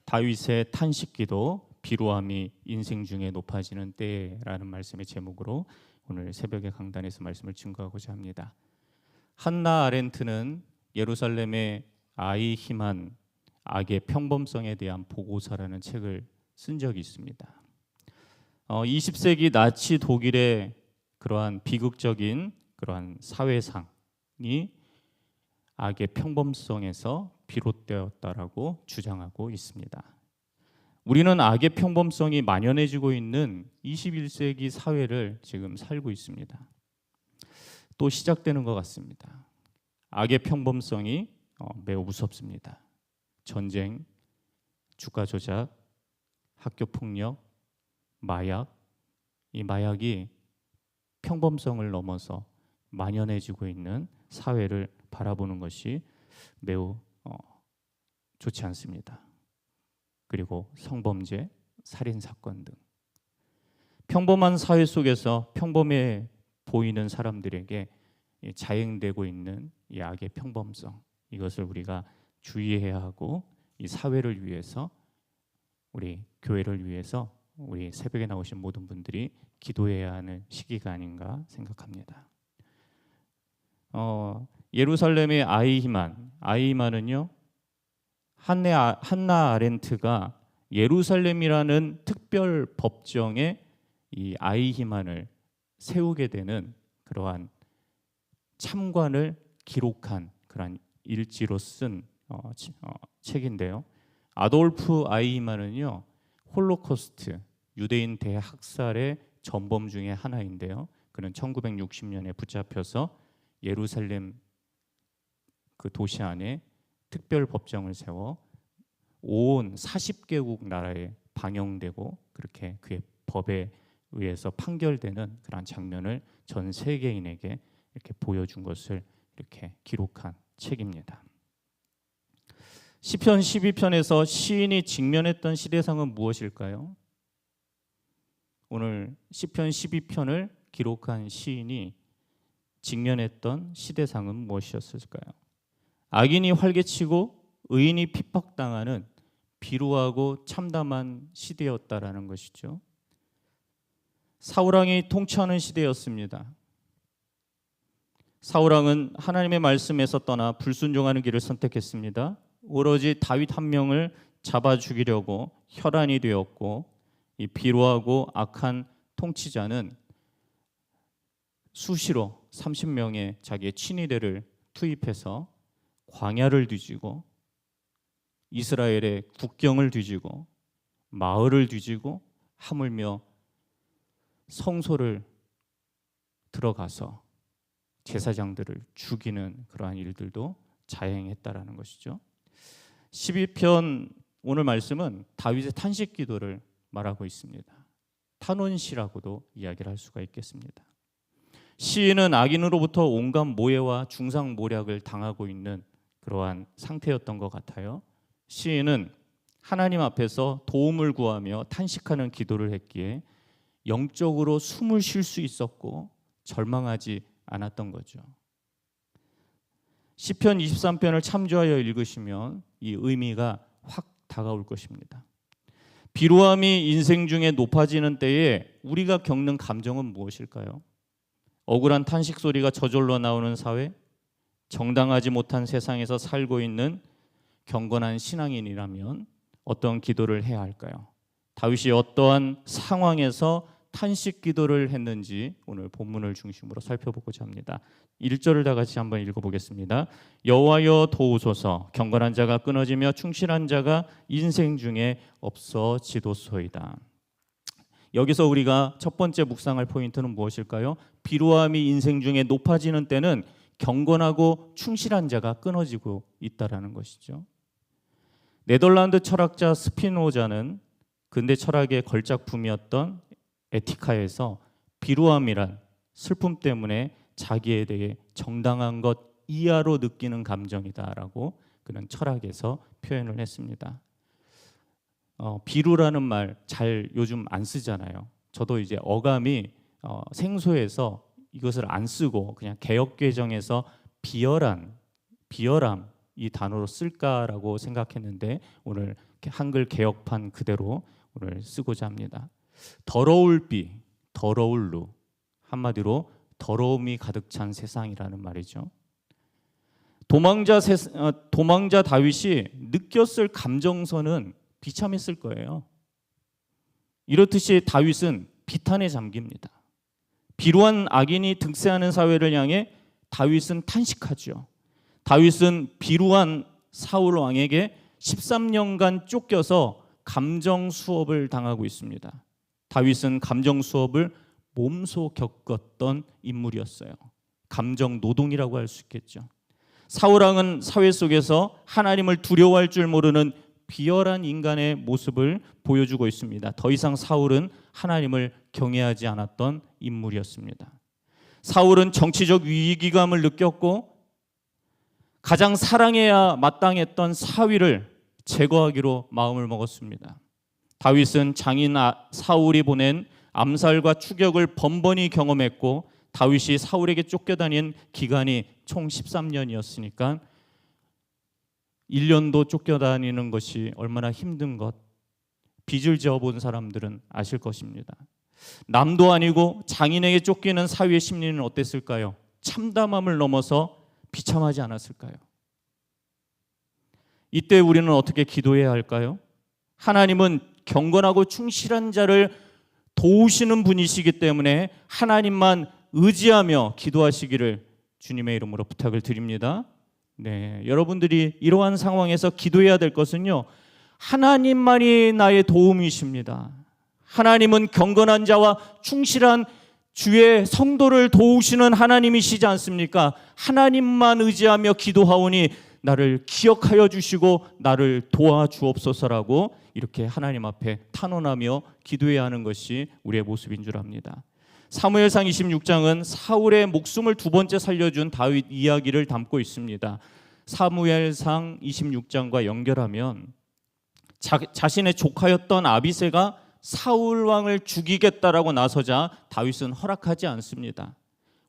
다윗의 탄식기도 비루함이 인생 중에 높아지는 때라는 말씀의 제목으로 오늘 새벽에 강단에서 말씀을 증거하고자 합니다. 한나 아렌트는 예루살렘의 아이히만 악의 평범성에 대한 보고서라는 책을 쓴 적이 있습니다. 20세기 나치 독일의 그러한 비극적인 그러한 사회상이 악의 평범성에서 비롯되었다라고 주장하고 있습니다. 우리는 악의 평범성이 만연해지고 있는 21세기 사회를 지금 살고 있습니다. 또 시작되는 것 같습니다. 악의 평범성이 매우 무섭습니다. 전쟁, 주가 조작, 학교 폭력, 마약, 이 마약이 평범성을 넘어서 만연해지고 있는 사회를 바라보는 것이 매우 좋지 않습니다. 그리고 성범죄, 살인사건 등 평범한 사회 속에서 평범해 보이는 사람들에게 자행되고 있는 이 악의 평범성, 이것을 우리가 주의해야 하고 이 사회를 위해서, 우리 교회를 위해서 우리 새벽에 나오신 모든 분들이 기도해야 하는 시기가 아닌가 생각합니다. 예루살렘의 아이히만은요, 한나 아렌트가 예루살렘이라는 특별 법정에 이 아이히만을 세우게 되는 그러한 참관을 기록한 그러한 일지로 쓴 책인데요. 아돌프 아이히만은요, 홀로코스트, 유대인 대학살의 전범 중에 하나인데요. 그는 1960년에 붙잡혀서 예루살렘 그 도시 안에 특별 법정을 세워 온 40개국 나라에 방영되고 그렇게 그의 법에 의해서 판결되는 그런 장면을 전 세계인에게 이렇게 보여준 것을 이렇게 기록한 책입니다. 시편 12편에서 시인이 직면했던 시대상은 무엇일까요? 오늘 시편 12편을 기록한 시인이 직면했던 시대상은 무엇이었을까요? 악인이 활개치고 의인이 핍박당하는 비루하고 참담한 시대였다라는 것이죠. 사울왕이 통치하는 시대였습니다. 사울왕은 하나님의 말씀에서 떠나 불순종하는 길을 선택했습니다. 오로지 다윗 한 명을 잡아 죽이려고 혈안이 되었고, 이 비루하고 악한 통치자는 수시로 30명의 자기의 친위대를 투입해서 광야를 뒤지고 이스라엘의 국경을 뒤지고 마을을 뒤지고 하물며 성소를 들어가서 제사장들을 죽이는 그러한 일들도 자행했다라는 것이죠. 12편 오늘 말씀은 다윗의 탄식 기도를 말하고 있습니다. 탄원시라고도 이야기를 할 수가 있겠습니다. 시인은 악인으로부터 온갖 모해와 중상모략을 당하고 있는 그러한 상태였던 것 같아요. 시인은 하나님 앞에서 도움을 구하며 탄식하는 기도를 했기에 영적으로 숨을 쉴 수 있었고 절망하지 않았던 거죠. 시편 23편을 참조하여 읽으시면 이 의미가 확 다가올 것입니다. 비루함이 인생 중에 높아지는 때에 우리가 겪는 감정은 무엇일까요? 억울한 탄식 소리가 저절로 나오는 사회, 정당하지 못한 세상에서 살고 있는 경건한 신앙인이라면 어떤 기도를 해야 할까요? 다윗이 어떠한 상황에서 탄식 기도를 했는지 오늘 본문을 중심으로 살펴보고자 합니다. 1절을 다 같이 한번 읽어보겠습니다. 여호와여 도우소서, 경건한 자가 끊어지며 충실한 자가 인생 중에 없어지도소이다. 여기서 우리가 첫 번째 묵상할 포인트는 무엇일까요? 비루함이 인생 중에 높아지는 때는 경건하고 충실한 자가 끊어지고 있다라는 것이죠. 네덜란드 철학자 스피노자는 근대 철학의 걸작품이었던 에티카에서 비루함이란 슬픔 때문에 자기에 대해 정당한 것 이하로 느끼는 감정이다라고 그는 철학에서 표현을 했습니다. 비루라는 말 잘 요즘 안 쓰잖아요. 저도 이제 어감이 생소해서 이것을 안 쓰고 그냥 개역개정에서 비열함 이 단어로 쓸까라고 생각했는데 오늘 한글 개역판 그대로 오늘 쓰고자 합니다. 더러울 비, 더러울 루, 한마디로 더러움이 가득 찬 세상이라는 말이죠. 도망자 다윗이 느꼈을 감정선은 비참했을 거예요. 이렇듯이 다윗은 비탄에 잠깁니다. 비루한 악인이 득세하는 사회를 향해 다윗은 탄식하죠. 다윗은 비루한 사울 왕에게 13년간 쫓겨서 감정 수업을 당하고 있습니다. 다윗은 감정 수업을 몸소 겪었던 인물이었어요. 감정 노동이라고 할 수 있겠죠. 사울 왕은 사회 속에서 하나님을 두려워할 줄 모르는 비열한 인간의 모습을 보여주고 있습니다. 더 이상 사울은 하나님을 경외하지 않았던 인물이었습니다. 사울은 정치적 위기감을 느꼈고 가장 사랑해야 마땅했던 사위를 제거하기로 마음을 먹었습니다. 다윗은 장인 사울이 보낸 암살과 추격을 번번이 경험했고 다윗이 사울에게 쫓겨다닌 기간이 총 13년이었으니까 1년도 쫓겨다니는 것이 얼마나 힘든 것, 빚을 지어본 사람들은 아실 것입니다. 남도 아니고 장인에게 쫓기는 사위의 심리는 어땠을까요? 참담함을 넘어서 비참하지 않았을까요? 이때 우리는 어떻게 기도해야 할까요? 하나님은 경건하고 충실한 자를 도우시는 분이시기 때문에 하나님만 의지하며 기도하시기를 주님의 이름으로 부탁을 드립니다. 네, 여러분들이 이러한 상황에서 기도해야 될 것은요, 하나님만이 나의 도움이십니다. 하나님은 경건한 자와 충실한 주의 성도를 도우시는 하나님이시지 않습니까? 하나님만 의지하며 기도하오니 나를 기억하여 주시고 나를 도와주옵소서라고 이렇게 하나님 앞에 탄원하며 기도해야 하는 것이 우리의 모습인 줄 압니다. 사무엘상 26장은 사울의 목숨을 두 번째 살려준 다윗 이야기를 담고 있습니다. 사무엘상 26장과 연결하면 자신의 조카였던 아비새가 사울 왕을 죽이겠다라고 나서자 다윗은 허락하지 않습니다.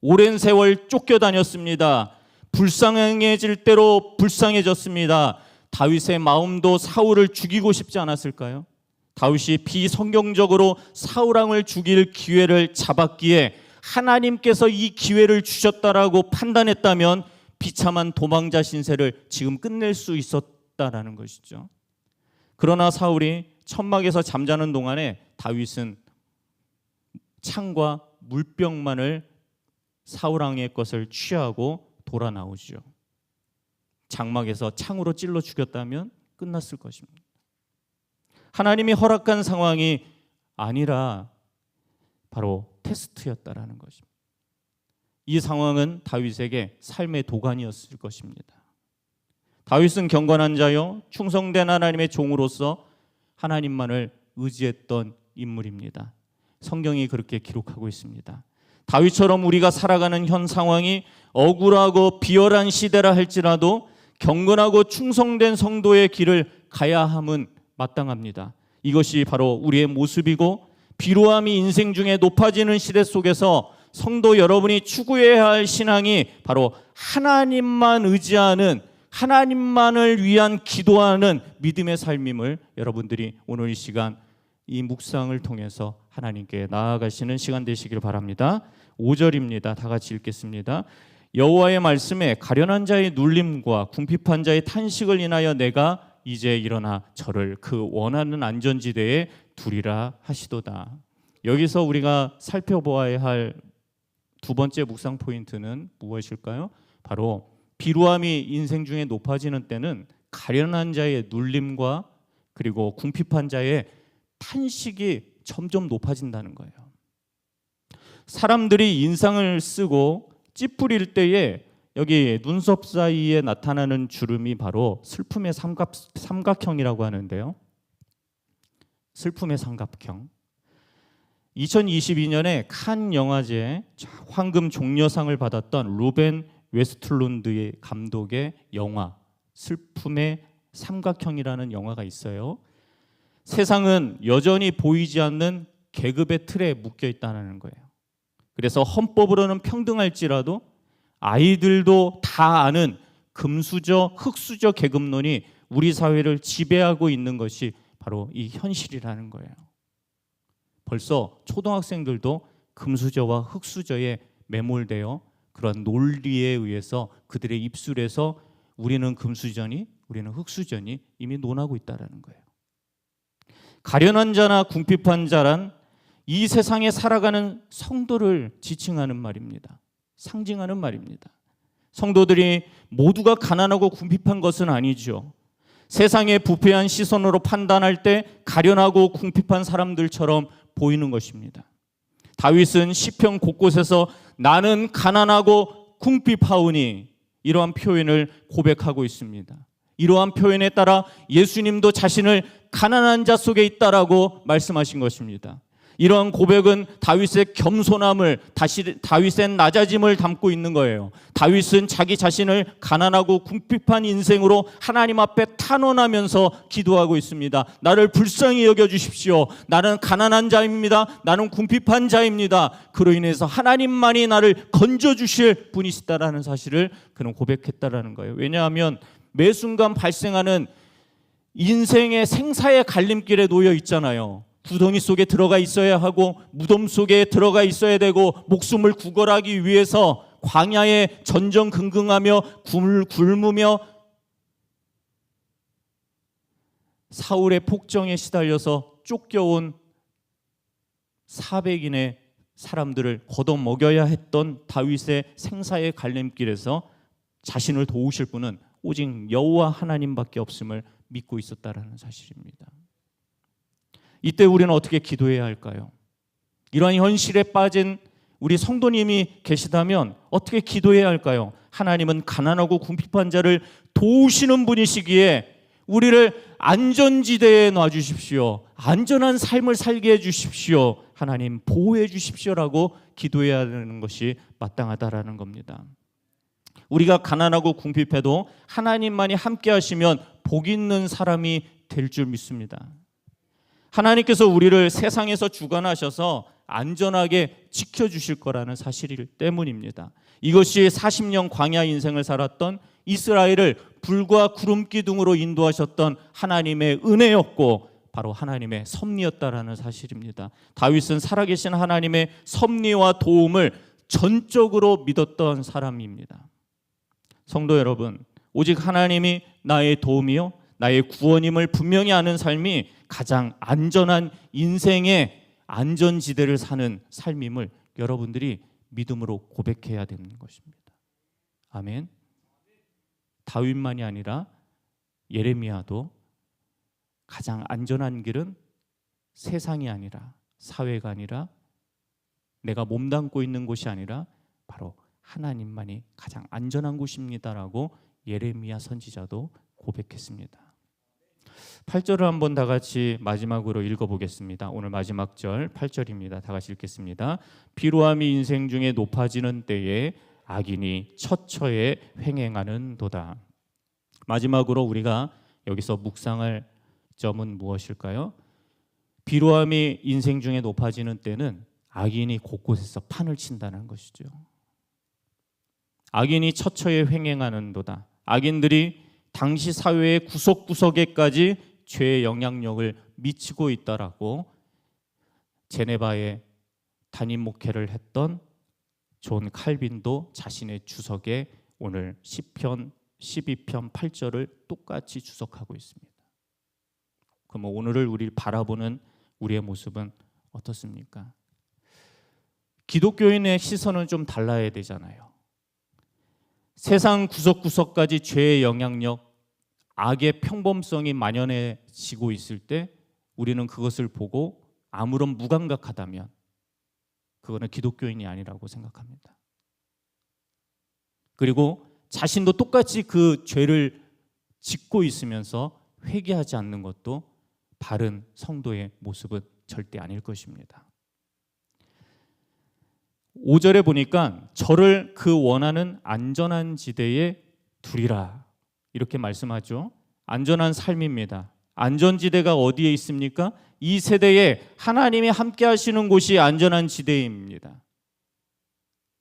오랜 세월 쫓겨다녔습니다. 불쌍해질 대로 불쌍해졌습니다. 다윗의 마음도 사울을 죽이고 싶지 않았을까요? 다윗이 비성경적으로 사울 왕을 죽일 기회를 잡았기에 하나님께서 이 기회를 주셨다라고 판단했다면 비참한 도망자 신세를 지금 끝낼 수 있었다라는 것이죠. 그러나 사울이 천막에서 잠자는 동안에 다윗은 창과 물병만을 사울 왕의 것을 취하고 돌아 나오죠. 장막에서 창으로 찔러 죽였다면 끝났을 것입니다. 하나님이 허락한 상황이 아니라 바로 테스트였다라는 것입니다. 이 상황은 다윗에게 삶의 도관이었을 것입니다. 다윗은 경건한 자요 충성된 하나님의 종으로서 하나님만을 의지했던 인물입니다. 성경이 그렇게 기록하고 있습니다. 다윗처럼 우리가 살아가는 현 상황이 억울하고 비열한 시대라 할지라도 경건하고 충성된 성도의 길을 가야 함은 마땅합니다. 이것이 바로 우리의 모습이고 비루함이 인생 중에 높아지는 시대 속에서 성도 여러분이 추구해야 할 신앙이 바로 하나님만 의지하는 하나님만을 위한 기도하는 믿음의 삶임을 여러분들이 오늘 이 시간 이 묵상을 통해서 하나님께 나아가시는 시간 되시길 바랍니다. 5절입니다. 다 같이 읽겠습니다. 여호와의 말씀에 가련한 자의 눌림과 궁핍한 자의 탄식을 인하여 내가 이제 일어나 저를 그 원하는 안전지대에 두리라 하시도다. 여기서 우리가 살펴보아야 할 두 번째 묵상 포인트는 무엇일까요? 바로 비루함이 인생 중에 높아지는 때는 가련한 자의 눌림과 그리고 궁핍한 자의 탄식이 점점 높아진다는 거예요. 사람들이 인상을 쓰고 찌푸릴 때에 여기 눈썹 사이에 나타나는 주름이 바로 슬픔의 삼각형이라고 하는데요. 슬픔의 삼각형. 2022년에 칸 영화제 황금 종려상을 받았던 루벤 웨스틀룬드의 감독의 영화 슬픔의 삼각형이라는 영화가 있어요. 세상은 여전히 보이지 않는 계급의 틀에 묶여 있다는 거예요. 그래서 헌법으로는 평등할지라도 아이들도 다 아는 금수저, 흙수저 계급론이 우리 사회를 지배하고 있는 것이 바로 이 현실이라는 거예요. 벌써 초등학생들도 금수저와 흙수저에 매몰되어 그런 논리에 의해서 그들의 입술에서 우리는 금수저니 우리는 흙수저니 이미 논하고 있다는 거예요. 가련한 자나 궁핍한 자란 이 세상에 살아가는 성도를 지칭하는 말입니다. 상징하는 말입니다. 성도들이 모두가 가난하고 궁핍한 것은 아니죠. 세상의 부패한 시선으로 판단할 때 가련하고 궁핍한 사람들처럼 보이는 것입니다. 다윗은 시편 곳곳에서 나는 가난하고 궁핍하오니 이러한 표현을 고백하고 있습니다. 이러한 표현에 따라 예수님도 자신을 가난한 자 속에 있다라고 말씀하신 것입니다. 이러한 고백은 다윗의 겸손함을, 다윗의 낮아짐을 담고 있는 거예요. 다윗은 자기 자신을 가난하고 궁핍한 인생으로 하나님 앞에 탄원하면서 기도하고 있습니다. 나를 불쌍히 여겨주십시오. 나는 가난한 자입니다. 나는 궁핍한 자입니다. 그로 인해서 하나님만이 나를 건져주실 분이시다라는 사실을 그는 고백했다라는 거예요. 왜냐하면 매 순간 발생하는 인생의 생사의 갈림길에 놓여 있잖아요. 구덩이 속에 들어가 있어야 하고 무덤 속에 들어가 있어야 되고 목숨을 구걸하기 위해서 광야에 전전긍긍하며 굶으며 사울의 폭정에 시달려서 쫓겨온 400인의 사람들을 걷어먹여야 했던 다윗의 생사의 갈림길에서 자신을 도우실 분은 오직 여호와 하나님밖에 없음을 믿고 있었다라는 사실입니다. 이때 우리는 어떻게 기도해야 할까요? 이러한 현실에 빠진 우리 성도님이 계시다면 어떻게 기도해야 할까요? 하나님은 가난하고 궁핍한 자를 도우시는 분이시기에 우리를 안전지대에 놔주십시오. 안전한 삶을 살게 해주십시오. 하나님 보호해 주십시오라고 기도해야 하는 것이 마땅하다라는 겁니다. 우리가 가난하고 궁핍해도 하나님만이 함께 하시면 복 있는 사람이 될 줄 믿습니다. 하나님께서 우리를 세상에서 주관하셔서 안전하게 지켜주실 거라는 사실 때문입니다. 이것이 40년 광야 인생을 살았던 이스라엘을 불과 구름 기둥으로 인도하셨던 하나님의 은혜였고 바로 하나님의 섭리였다라는 사실입니다. 다윗은 살아계신 하나님의 섭리와 도움을 전적으로 믿었던 사람입니다. 성도 여러분, 오직 하나님이 나의 도움이요 나의 구원임을 분명히 아는 삶이 가장 안전한 인생의 안전지대를 사는 삶임을 여러분들이 믿음으로 고백해야 되는 것입니다. 아멘. 다윗만이 아니라 예레미야도 가장 안전한 길은 세상이 아니라 사회가 아니라 내가 몸담고 있는 곳이 아니라 바로 하나님만이 가장 안전한 곳입니다라고 예레미야 선지자도 고백했습니다. 8절을 한번 다 같이 마지막으로 읽어보겠습니다. 오늘 마지막 절 8절입니다. 다 같이 읽겠습니다. 비루함이 인생 중에 높아지는 때에 악인이 처처에 횡행하는 도다. 마지막으로 우리가 여기서 묵상할 점은 무엇일까요? 비루함이 인생 중에 높아지는 때는 악인이 곳곳에서 판을 친다는 것이죠. 악인이 처처에 횡행하는 도다. 악인들이 당시 사회의 구석구석에까지 죄의 영향력을 미치고 있다라고 제네바에 담임 목회를 했던 존 칼빈도 자신의 주석에 오늘 시편 12편 8절을 똑같이 주석하고 있습니다. 그럼 오늘을 우리 바라보는 우리의 모습은 어떻습니까? 기독교인의 시선은 좀 달라야 되잖아요. 세상 구석구석까지 죄의 영향력, 악의 평범성이 만연해지고 있을 때 우리는 그것을 보고 아무런 무감각하다면 그거는 기독교인이 아니라고 생각합니다. 그리고 자신도 똑같이 그 죄를 짓고 있으면서 회개하지 않는 것도 바른 성도의 모습은 절대 아닐 것입니다. 5절에 보니까 저를 그 원하는 안전한 지대에 두리라 이렇게 말씀하죠. 안전한 삶입니다. 안전지대가 어디에 있습니까? 이 세대에 하나님이 함께 하시는 곳이 안전한 지대입니다.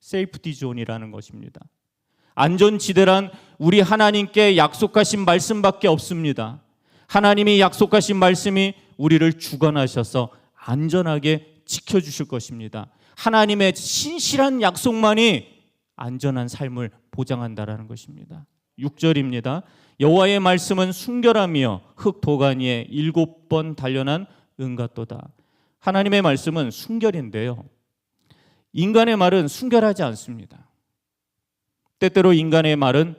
세이프티 존이라는 것입니다. 안전지대란 우리 하나님께 약속하신 말씀밖에 없습니다. 하나님이 약속하신 말씀이 우리를 주관하셔서 안전하게 지켜주실 것입니다. 하나님의 신실한 약속만이 안전한 삶을 보장한다라는 것입니다. 6절입니다. 여호와의 말씀은 순결하며 흙 도가니에 7번 단련한 은같도다. 하나님의 말씀은 순결인데요, 인간의 말은 순결하지 않습니다. 때때로 인간의 말은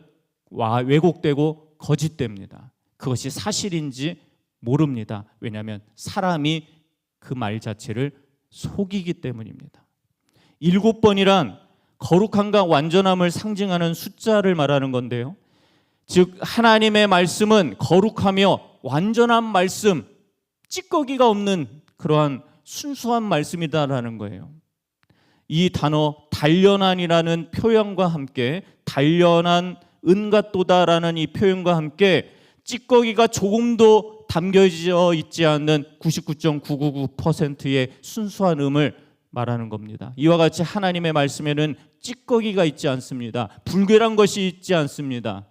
왜곡되고 거짓됩니다. 그것이 사실인지 모릅니다. 왜냐하면 사람이 그 말 자체를 속이기 때문입니다. 7번이란 거룩함과 완전함을 상징하는 숫자를 말하는 건데요, 즉 하나님의 말씀은 거룩하며 완전한 말씀, 찌꺼기가 없는 그러한 순수한 말씀이다라는 거예요. 이 단어 단련한이라는 표현과 함께, 단련한 은같도다라는 이 표현과 함께 찌꺼기가 조금도 담겨져 있지 않는 99.999%의 순수한 음을 말하는 겁니다. 이와 같이 하나님의 말씀에는 찌꺼기가 있지 않습니다. 불결한 것이 있지 않습니다.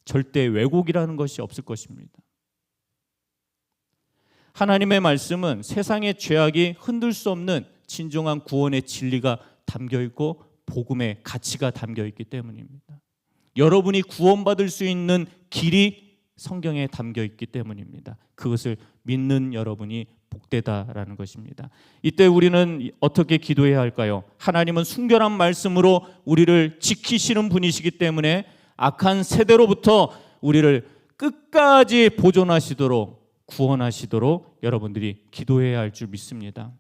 절대 왜곡이라는 것이 없을 것입니다. 하나님의 말씀은 세상의 죄악이 흔들 수 없는 진정한 구원의 진리가 담겨있고 복음의 가치가 담겨있기 때문입니다. 여러분이 구원받을 수 있는 길이 성경에 담겨있기 때문입니다. 그것을 믿는 여러분이 복되다라는 것입니다. 이때 우리는 어떻게 기도해야 할까요? 하나님은 순결한 말씀으로 우리를 지키시는 분이시기 때문에 악한 세대로부터 우리를 끝까지 보존하시도록, 구원하시도록 여러분들이 기도해야 할 줄 믿습니다.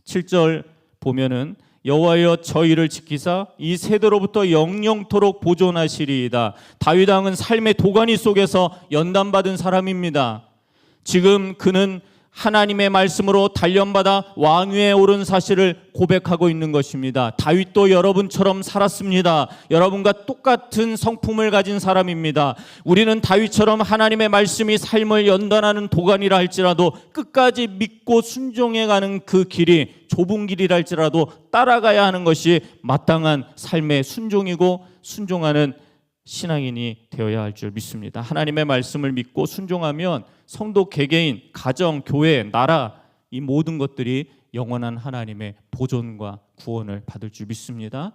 7절 보면은 여호와여 저희를 지키사 이 세대로부터 영영토록 보존하시리이다. 다윗 왕은 삶의 도가니 속에서 연단받은 사람입니다. 지금 그는 하나님의 말씀으로 단련받아 왕위에 오른 사실을 고백하고 있는 것입니다. 다윗도 여러분처럼 살았습니다. 여러분과 똑같은 성품을 가진 사람입니다. 우리는 다윗처럼 하나님의 말씀이 삶을 연단하는 도가니라 할지라도 끝까지 믿고 순종해가는 그 길이 좁은 길이라 할지라도 따라가야 하는 것이 마땅한 삶의 순종이고 순종하는 신앙인이 되어야 할 줄 믿습니다. 하나님의 말씀을 믿고 순종하면 성도 개개인, 가정, 교회, 나라 이 모든 것들이 영원한 하나님의 보존과 구원을 받을 줄 믿습니다.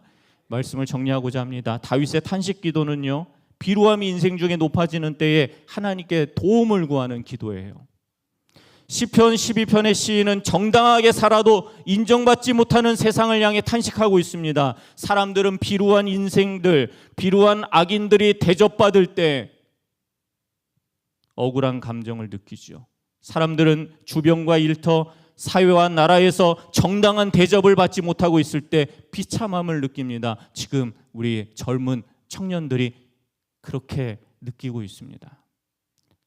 말씀을 정리하고자 합니다. 다윗의 탄식 기도는요, 비루함이 인생 중에 높아지는 때에 하나님께 도움을 구하는 기도예요. 시편 12편의 시인은 정당하게 살아도 인정받지 못하는 세상을 향해 탄식하고 있습니다. 사람들은 비루한 인생들, 비루한 악인들이 대접받을 때 억울한 감정을 느끼죠. 사람들은 주변과 일터, 사회와 나라에서 정당한 대접을 받지 못하고 있을 때 비참함을 느낍니다. 지금 우리 젊은 청년들이 그렇게 느끼고 있습니다.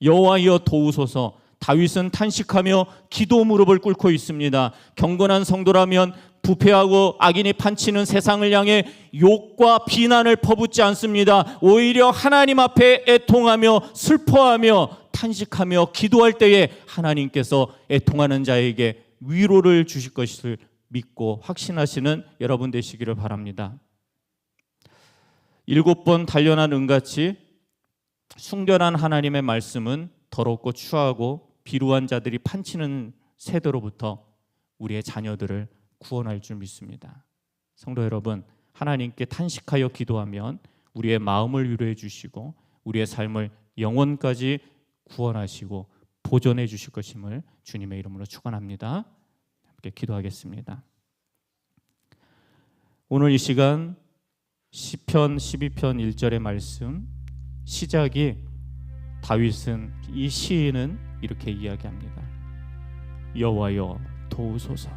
여호와여 도우소서. 다윗은 탄식하며 기도 무릎을 꿇고 있습니다. 경건한 성도라면 부패하고 악인이 판치는 세상을 향해 욕과 비난을 퍼붓지 않습니다. 오히려 하나님 앞에 애통하며 슬퍼하며 탄식하며 기도할 때에 하나님께서 애통하는 자에게 위로를 주실 것을 믿고 확신하시는 여러분 되시기를 바랍니다. 7번 단련한 은같이 순결한 하나님의 말씀은 더럽고 추하고 비루한 자들이 판치는 세대로부터 우리의 자녀들을 구원할 줄 믿습니다. 성도 여러분, 하나님께 탄식하여 기도하면 우리의 마음을 위로해 주시고 우리의 삶을 영원까지 구원하시고 보존해 주실 것임을 주님의 이름으로 축원합니다. 함께 기도하겠습니다. 오늘 이 시간 시편 12편 1절의 말씀 시작이 다윗은, 이 시인은 이렇게 이야기합니다. 여호와여 도우소서.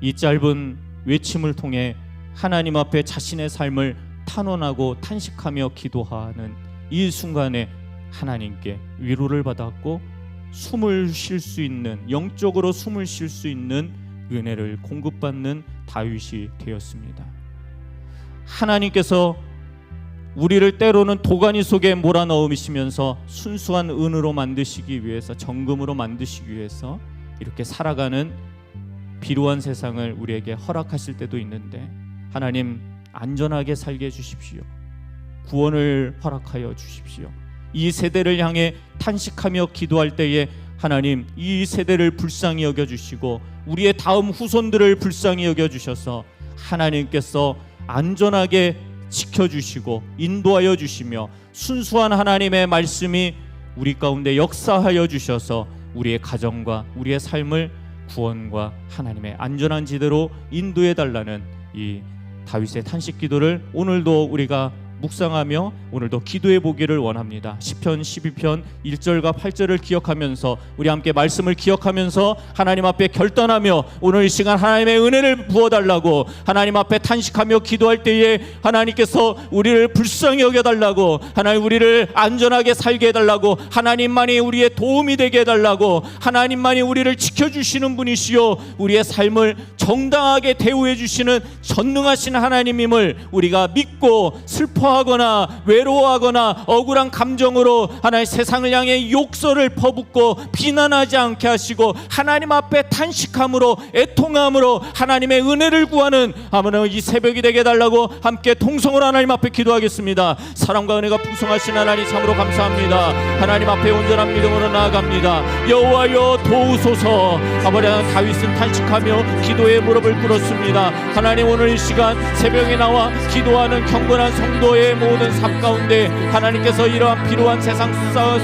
이 짧은 외침을 통해 하나님 앞에 자신의 삶을 탄원하고 탄식하며 기도하는 이 순간에 하나님께 위로를 받았고 숨을 쉴 수 있는, 영적으로 숨을 쉴 수 있는 은혜를 공급받는 다윗이 되었습니다. 하나님께서 우리를 때로는 도가니 속에 몰아넣으시면서 순수한 은으로 만드시기 위해서, 정금으로 만드시기 위해서 이렇게 살아가는 비루한 세상을 우리에게 허락하실 때도 있는데, 하나님 안전하게 살게 해주십시오. 구원을 허락하여 주십시오. 이 세대를 향해 탄식하며 기도할 때에 하나님 이 세대를 불쌍히 여겨주시고 우리의 다음 후손들을 불쌍히 여겨주셔서 하나님께서 안전하게 지켜주시고 인도하여 주시며 순수한 하나님의 말씀이 우리 가운데 역사하여 주셔서 우리의 가정과 우리의 삶을 구원과 하나님의 안전한 지대로 인도해 달라는 이 다윗의 탄식 기도를 오늘도 우리가 묵상하며 오늘도 기도해 보기를 원합니다. 시편 12편 1절과 8절을 기억하면서 우리 함께 말씀을 기억하면서 하나님 앞에 결단하며 오늘 이 시간 하나님의 은혜를 부어달라고 하나님 앞에 탄식하며 기도할 때에 하나님께서 우리를 불쌍히 여겨달라고 하나님 우리를 안전하게 살게 해달라고 하나님만이 우리의 도움이 되게 해달라고 하나님만이 우리를 지켜주시는 분이시요 우리의 삶을 정당하게 대우해 주시는 전능하신 하나님임을 우리가 믿고 슬퍼하거나 외로워하거나 억울한 감정으로 하나님 세상을 향해 욕설을 퍼붓고 비난하지 않게 하시고 하나님 앞에 탄식함으로 애통함으로 하나님의 은혜를 구하는 아무나 이 새벽이 되게 해달라고 함께 통성으로 하나님 앞에 기도하겠습니다. 사랑과 은혜가 풍성하신 하나님 참으로 감사합니다. 하나님 앞에 온전한 믿음으로 나아갑니다. 여호와여 도우소서. 아버지 다윗은 탄식하며 기도의 무릎을 꿇었습니다. 하나님 오늘 이 시간 새벽에 나와 기도하는 경건한 성도의 모든 삶 가운데 하나님께서 이러한 비루한 세상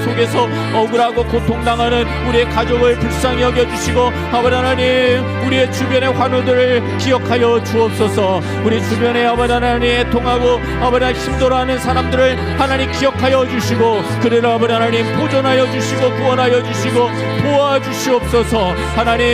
속에서 억울하고 고통당하는 우리의 가족을 불쌍히 여겨주시고 아버지 하나님 우리의 주변의 환우들을 기억하여 주옵소서. 우리 주변에 아버지 하나님 애통하고 아버지 하나님 힘들어하는 사람들을 하나님 기억하여 주시고 그들을 아버지 하나님 보존하여 주시고 구원하여 주시고 도와주시옵소서. 하나님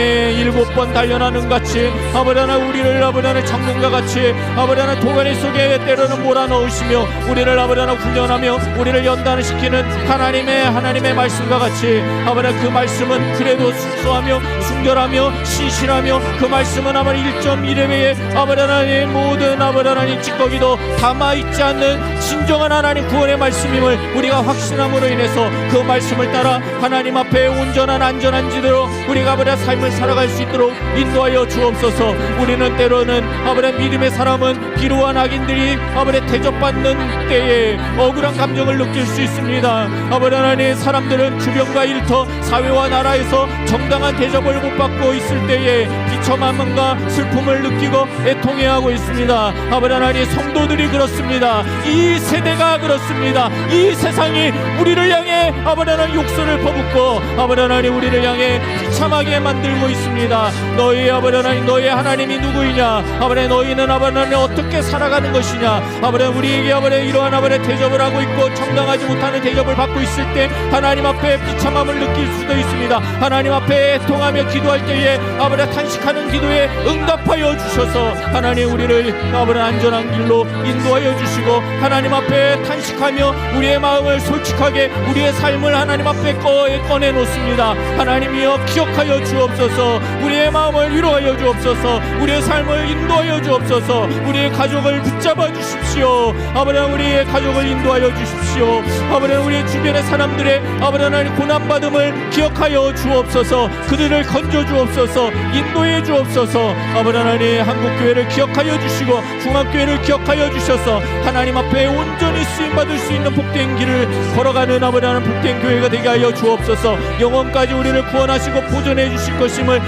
7번 단련하는 같이 아버지 하나님 우리를 아버지 하나님 장군과 같이 아버지 하나님 도가니 속에 때로는 몰아넣으시며 우리를 아버지 하나님 훈련하며 우리를 연단시키는 하나님의 말씀과 같이 아버지 하나님 그 말씀은 그래도 순수하며 순결하며 신실하며 그 말씀은 아버지 1.1회에 아버지 하나님 모든 아버지 하나님 찌꺼기도 담아있지 않는 진정한 하나님 구원의 말씀임을 우리가 확신함으로 인해서 그 말씀을 따라 하나님 앞에 온전한 안전한 지대로 우리가 아버지 삶을 살아갈 수 있도록 인도하여 주옵소서. 우리는 때로는 아버지 믿음의 사람은 비루한 악인들이 아버지 대접받는 때에 억울한 감정을 느낄 수 있습니다. 아버지 하나님 사람들은 주변과 일터 사회와 나라에서 정당한 대접을 못 받고 있을 때에 비참함과 슬픔을 느끼고 애통해하고 있습니다. 아버지 하나님 성도들이 그렇습니다. 이 세대가 그렇습니다. 이 세상이 우리를 향해 아버지 하나님 욕설을 퍼붓고 아버지 하나님 우리를 향해 비참하게 만들고 있습니다. 너희 아버지 하나님 너희 하나님이 누구이냐 아버지 너희는 아버지 하나님 어떻게 살아가는 것이냐 아버지 우리에게 아버지 이러한 아버지 대접을 하고 있고 정당하지 못하는 대접을 받고 있을 때 하나님 앞에 비참함을 느낄 수도 있습니다. 하나님 앞에 애통하며 기도할 때에 아버지 탄식하는 기도에 응답하여 주셔서 하나님 우리를 아버지 안전한 길로 인도하여 주시고 하나님 앞에 탄식하며 우리의 마음을 솔직하게 우리의 삶을 하나님 앞에 꺼내 놓습니다. 하나님이여 기억하여 주옵소서. 우리의 마음을 위로하여 주옵소서. 우리의 삶을 인도하여 주옵소서. 우리의 가족을 붙잡아 주십시오. 아버지 우리의 가족을 인도하여 주십시오. 아버지 우리 주변의 사람들의 아버지 하나님 고난받음을 기억하여 주옵소서. 그들을 건져 주옵소서. 인도해 주옵소서. 아버지 하나님 한국교회를 기억하여 주시고 중앙교회를 기억하여 주셔서 하나님 앞에 온전히 쓰임받을 수 있는 복된 길을 걸어가는 아버지 하나님 복된 교회가 되게 하여 주옵소서. 영원까지 우리를 구원하시고 보존해 주실 것임을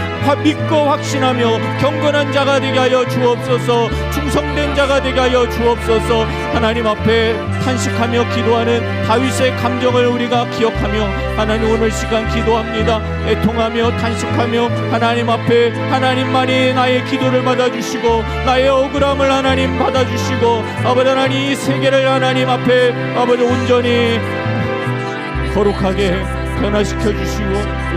믿고 확신하며 경건한 자가 되게 하여 주옵소서. 충성된 자가 되게 하여 주옵소서. 하나님 앞에 탄식하며 기도하는 다윗의 감정을 우리가 기억하며 하나님 오늘 시간 기도합니다. 애통하며 탄식하며 하나님 앞에 하나님만이 나의 기도를 받아주시고 나의 억울함을 하나님 받아주시고 아버지 하나님 이 세계를 하나님 앞에 아버지 온전히 거룩하게 변화시켜 주시고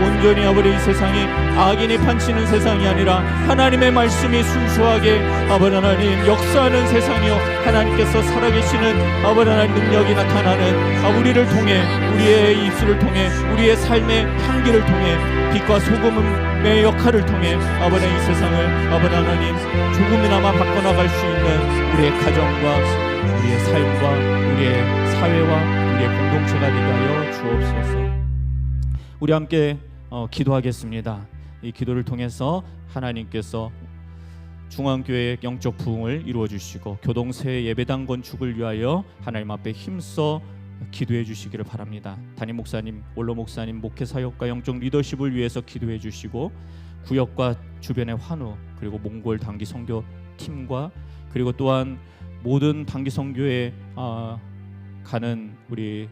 온전히 아버지 이 세상이 악인이 판치는 세상이 아니라 하나님의 말씀이 순수하게 아버지 하나님 역사하는 세상이요 하나님께서 살아계시는 아버지 하나님 능력이 나타나는 우리를 통해 우리의 입술을 통해 우리의 삶의 향기를 통해 빛과 소금의 역할을 통해 아버지 이 세상을 아버지 하나님 조금이나마 바꿔나갈 수 있는 우리의 가정과 우리의 삶과 우리의 사회와 우리의 공동체가 되게 하여 주옵소서. 우리 함께 기도하겠습니다. 이 기도를 통해서 하나님께서 중앙교회의 영적 부흥을 이루어 주시고 교동새 예배당 건축을 위하여 하나님 앞에 힘써 기도해 주시기를 바랍니다. 담임 목사님, 원로 목사님 목회 사역과 영적 리더십을 위해서 기도해 주시고 구역과 주변의 환우 그리고 몽골 단기 선교 팀과 그리고 또한 모든 단기 선교에 가는 우리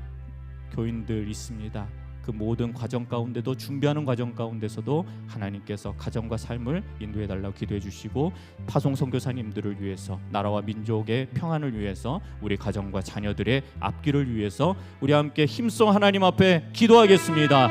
교인들 있습니다. 그 모든 과정 가운데도 준비하는 과정 가운데서도 하나님께서 가정과 삶을 인도해 달라고 기도해 주시고 파송 선교사님들을 위해서 나라와 민족의 평안을 위해서 우리 가정과 자녀들의 앞길을 위해서 우리 함께 힘써 하나님 앞에 기도하겠습니다.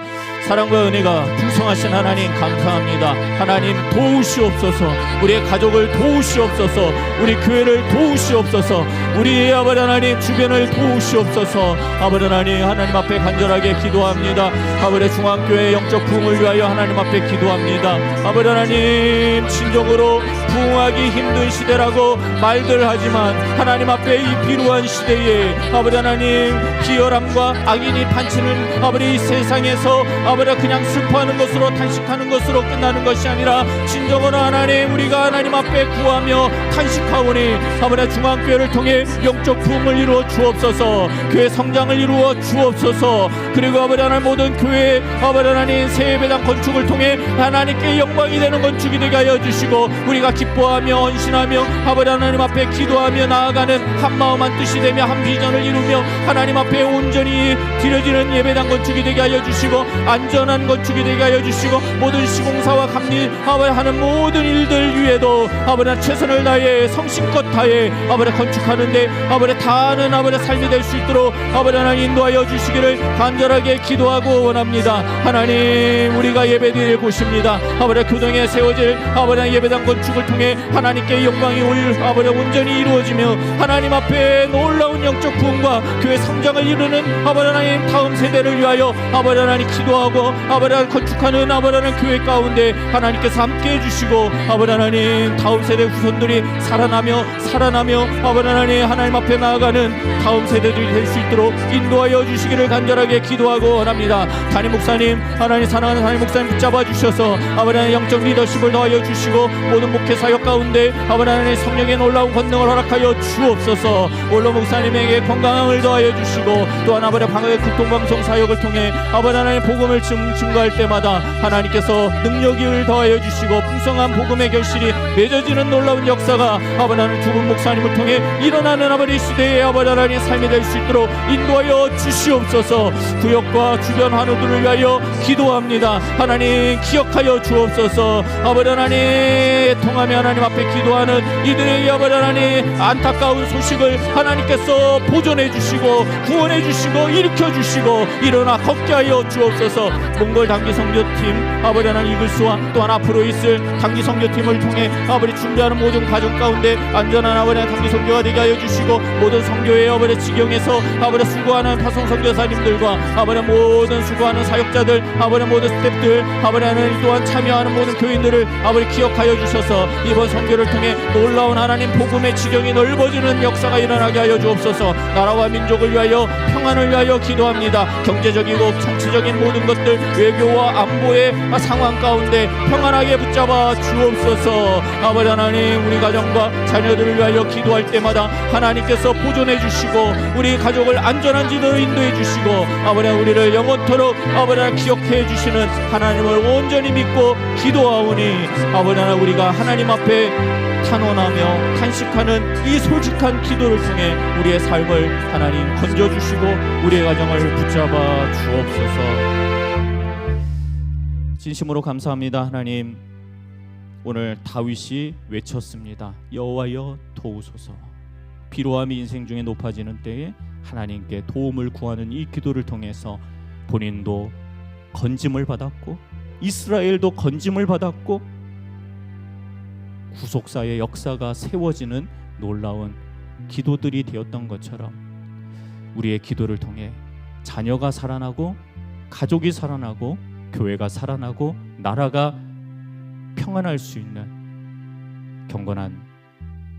사랑과 은혜가 풍성하신 하나님 감사합니다. 하나님 도우시옵소서. 우리의 가족을 도우시옵소서. 우리 교회를 도우시옵소서. 우리 아버지 하나님 주변을 도우시옵소서. 아버지 하나님 앞에 간절하게 기도합니다. 아버지 중앙교회 영적 부흥을 위하여 하나님 앞에 기도합니다. 아버지 하나님 진정으로 부흥하기 힘든 시대라고 말들 하지만 하나님 앞에 이 필요한 시대에 아버지 하나님 기열함과 악인이 판치는 아버지 이 세상에서 아버지 그냥 슬퍼하는 것으로 탄식하는 것으로 끝나는 것이 아니라 진정으로 하나님 우리가 하나님 앞에 구하며 탄식하오니 아버지 중앙교회를 통해 영적 부흥을 이루어 주옵소서. 교회 성장을 이루어 주옵소서. 그리고 아버지 하나님 모든 교회 아버지 하나님 새 예배당 건축을 통해 하나님께 영광이 되는 건축이 되게 하여 주시고 우리가 기뻐하며 헌신하며 아버지 하나님 앞에 기도하며 나아가는 한마음 한뜻이 되며 한 비전을 이루며 하나님 앞에 온전히 드려지는 예배당 건축이 되게 하여 주시고 안전한 건축이 되게 하여 주시고 모든 시공사와 감리하는 모든 일들 위에도 아버지 최선을 다해 성심껏 다해 아버지 건축하는데 아버지 다하는 아버지 삶이 될 수 있도록 아버지 하나님 인도하여 주시기를 간절하게 기도하고 원합니다. 하나님 우리가 예배드릴 곳입니다. 아버지 교동에 세워질 아버지 예배당 건축을 통해 하나님께 영광이 아버지 온전히 이루어지며 하나님 앞에 놀라운 영적 부흥과 교회 성장을 이루는 아버지 하나님 다음 세대를 위하여 아버지 하나님 기도하고 아버지 하나님 건축하는 아버지 하나님 교회 가운데 하나님께서 함께 해주시고 아버지 하나님 다음 세대 후손들이 살아나며 아버지 하나님 앞에 나아가는 다음 세대들이 될 수 있도록 인도하여 주시기를 간절하게 기도하고 원합니다. 담임 목사님 하나님 사랑하는 담임 목사님 붙잡아 주셔서 아버지 하나님 영적 리더십을 더하여 주시고 모든 목회 사역 가운데 아버지 하나님 성령의 놀라운 권능을 허락하여 주옵소서. 원로 목사님에게 건강을 더하여 주시고 또한 아버지 방역의 극동방송 사역을 통해 아버지 하나님 복음을 증거할 때마다 하나님께서 능력을 더하여 주시고 풍성한 복음의 결실이 맺어지는 놀라운 역사가 아버지 하나님 두 분 목사님을 통해 일어나는 아버지 시대의 아버지 하나님 삶이 될 수 있도록 인도하여 주시옵소서. 구역과 주변 환우들을 위하여 기도합니다. 하나님 기억하여 주옵소서. 아버지 하나님 통하며 하나님 앞에 기도하는 이들에게 아버지 하나님 안타까운 소식을 하나님께서 보존해 주시고 구원해 주시고 일으켜 주시고 일어나 걷게 하여 주옵소서. 몽골 단기 선교팀 아버지 하나님 이글스와 또한 앞으로 있을 단기 선교팀을 통해 아버지 준비하는 모든 가정 가운데 안전한 아버지 단기 선교가 되게 하여 주시고 모든 선교의 아버지 지경에서 아버지 수고하는 파송 선교사님들과 아버지 모든 수고하는 사역자들 아버지 모든 스태프들 아버지 하나님 또한 참여하는 모든 교인들을 아버지 기억하여 주셔서 이번 선교를 통해 놀라운 하나님 복음의 지경이 넓어지는 역사가 일어나게 하여 주옵소서. 나라와 민족을 위하여 평안을 위하여 기도합니다. 경제적이고 정치적인 모든 것들 외교와 안보의 상황 가운데 평안하게 붙잡아 주옵소서. 아버지 하나님 우리 가정과 자녀들을 위하여 기도할 때마다 하나님께서 보존해 주시고 우리 가족을 안전한 지도로 인도해 주시고 아버지 우리를 영원토록 아버지 하나님 기억해 주시는 하나님을 온전히 믿고 기도하오니 아버지 하나님 우리가 하나님 앞에 탄원하며 탄식하는 이 솔직한 기도를 통해 우리의 삶을 하나님 건져주시고 우리의 가정을 붙잡아 주옵소서. 진심으로 감사합니다. 하나님 오늘 다윗이 외쳤습니다. 여호와여 도우소서. 비로함이 인생 중에 높아지는 때에 하나님께 도움을 구하는 이 기도를 통해서 본인도 건짐을 받았고 이스라엘도 건짐을 받았고 구속사의 역사가 세워지는 놀라운 기도들이 되었던 것처럼 우리의 기도를 통해 자녀가 살아나고 가족이 살아나고 교회가 살아나고 나라가 평안할 수 있는 경건한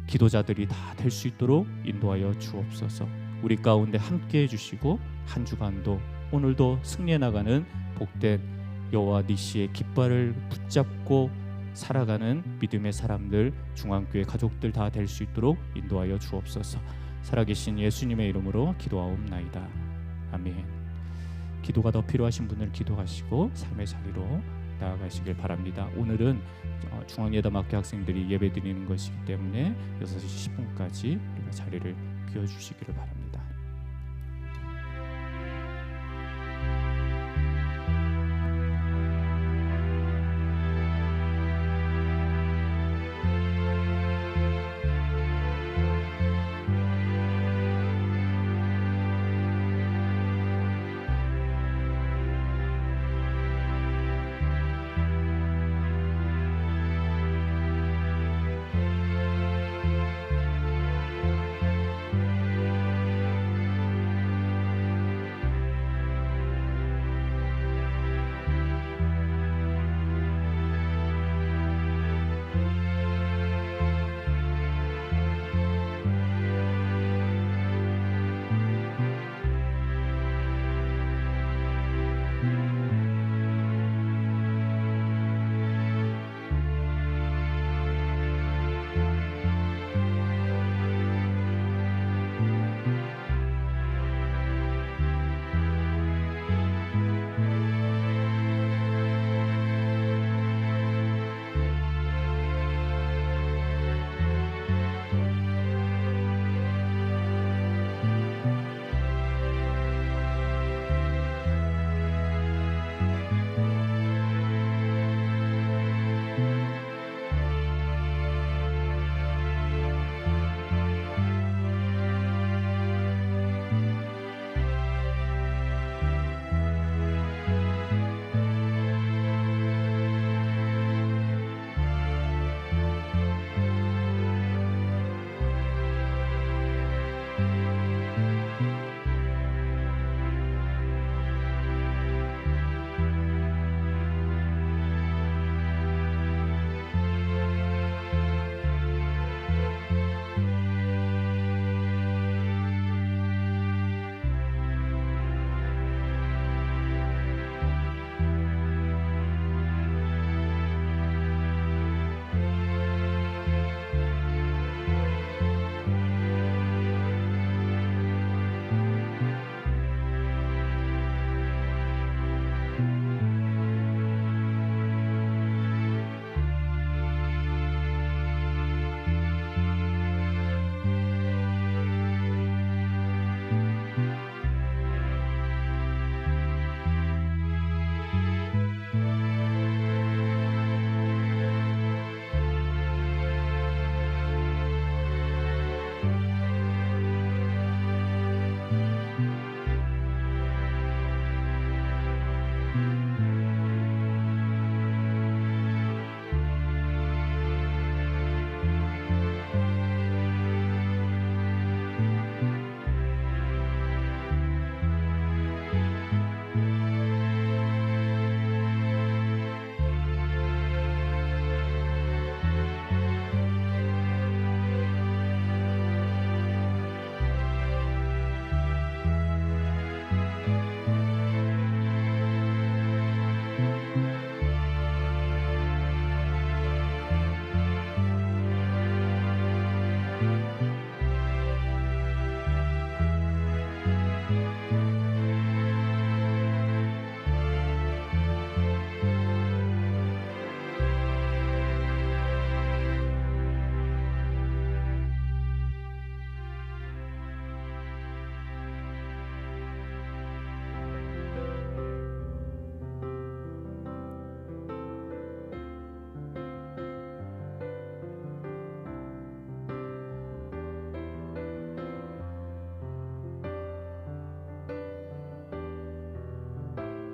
기도자들이 다 될 수 있도록 인도하여 주옵소서. 우리 가운데 함께 해주시고 한 주간도 오늘도 승리해 나가는 복된 여호와 니시의 깃발을 붙잡고 살아가는 믿음의 사람들, 중앙교회 가족들 다 될 수 있도록 인도하여 주옵소서. 살아계신 예수님의 이름으로 기도하옵나이다. 아멘. 기도가 더 필요하신 분들 기도하시고 삶의 자리로 나아가시길 바랍니다. 오늘은 중앙예담학교 학생들이 예배 드리는 것이기 때문에 6시 10분까지 우리가 자리를 비워주시기를 바랍니다.